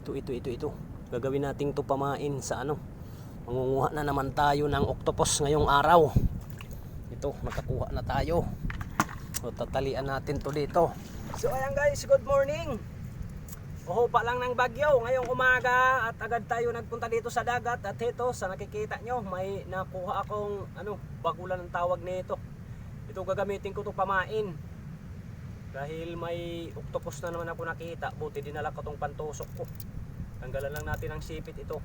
Ito. Gagawin natin to pamain sa ano. Mangunguha na naman tayo ng octopus ngayong araw. Ito, nakakuha na tayo. So, tatalian natin to dito. So ayan guys, good morning. Pa lang ng bagyo ngayong umaga at agad tayo nagpunta dito sa dagat. At ito, sa nakikita nyo, may nakuha akong bagulan ng tawag nito. Ito gagamitin ko to pamain. Dahil may octopus na naman ako nakita, buti dinala ko tong pantusok ko. Tanggalan lang natin ang sipit ito.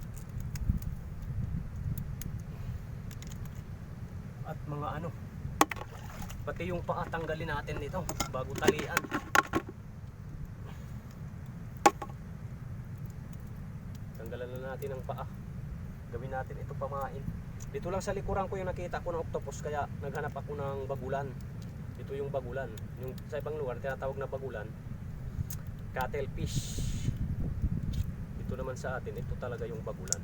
At mga pati yung paa tanggalin natin dito bago talian. Tanggalan na natin ang paa. Gawin natin ito pamain. Dito lang sa likuran ko yung nakita ko ng octopus, kaya naghanap ako ng bagulan. Ito yung bagulan. Yung sa ibang lugar tinatawag na bagulan, cuttlefish. Ito naman sa atin, ito talaga yung bagulan.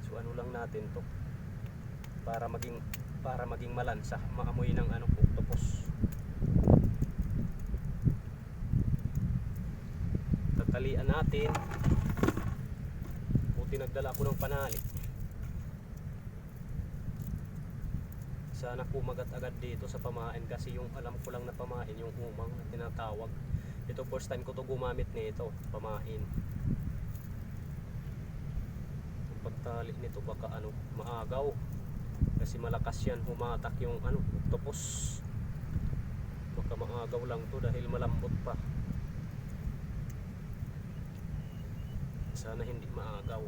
So ano lang natin to para maging malansa, maamoy ng octopus. Tatalian natin. Buti nagdala ko ng panali. Sana kumagat agad dito sa pamain, kasi yung alam ko lang na pamain yung umang na tinatawag. Ito first time ko to gumamit nito, pamain. Yung pagtali nito baka maagaw, kasi malakas yan humatak yung octopus. Baka maagaw lang to dahil malambot pa. Sana hindi maagaw.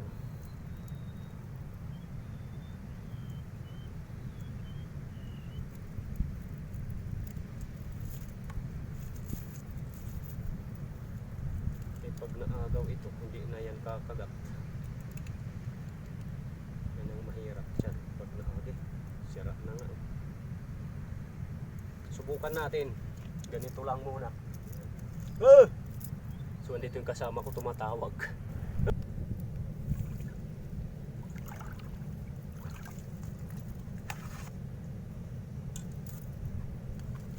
Pag naagaw ito, hindi na yan kakagat. Yan ang mahirap dyan. Pag naagay, sira na nga. Subukan natin. Ganito lang muna. So andito yung kasama ko tumatawag.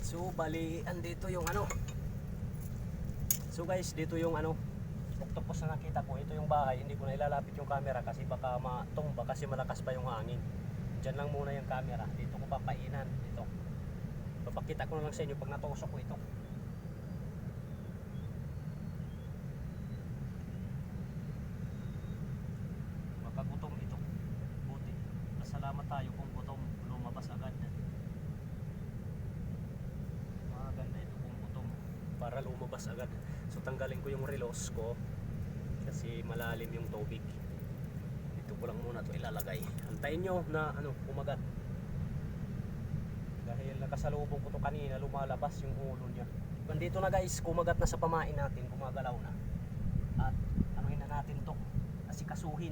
So bali, andito yung So guys, dito yung octopus na nakita ko. Ito yung bahay. Hindi ko na ilalapit yung camera kasi baka matumba, kasi malakas pa yung hangin. Diyan lang muna yung camera. Dito ko papainan. Ito. Papakita ko na lang sa inyo pag natusok ko ito. Makagutom ito. Buti. Pasalamat tayo kung gutom. Lumabas agad. Maganda ito kung gutom, para lumabas agad. So tanggalin ko yung relos ko kasi malalim yung tubig. Dito ko lang muna to ilalagay. Antayin nyo na kumagat. Dahil nakasalubong ko to kanina, lumalabas yung ulo niya. Nandito na guys, kumagat na sa pamain natin, gumagalaw na. At anuhin na natin to, asikasuhin.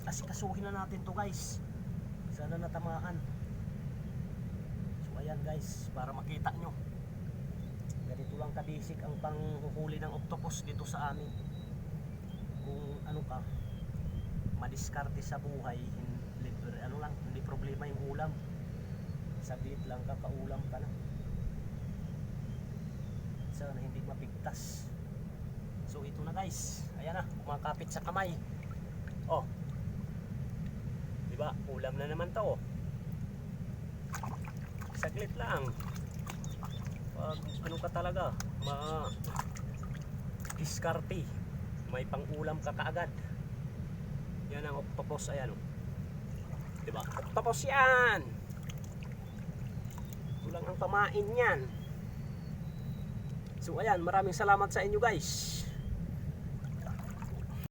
Asikasuhin na natin to guys. Sana natamaan. So ayan guys, para makita nyo, ganito lang kabisik ang panghuhuli ng octopus dito sa amin. Kung ka madiskarte sa buhay, hindi problema yung ulam. Sabit lang kakaulam ka na. Sana hindi mapigtas. So ito na guys, ayan na, kumakapit sa kamay. Diba? Ulam na naman to. Saglit lang. Pag ka talaga, diskarte, may pang-ulam ka kaagad. Yan ang octopus, ayan. Diba? Octopus yan! Ito lang ang pamain yan. So ayan, maraming salamat sa inyo guys.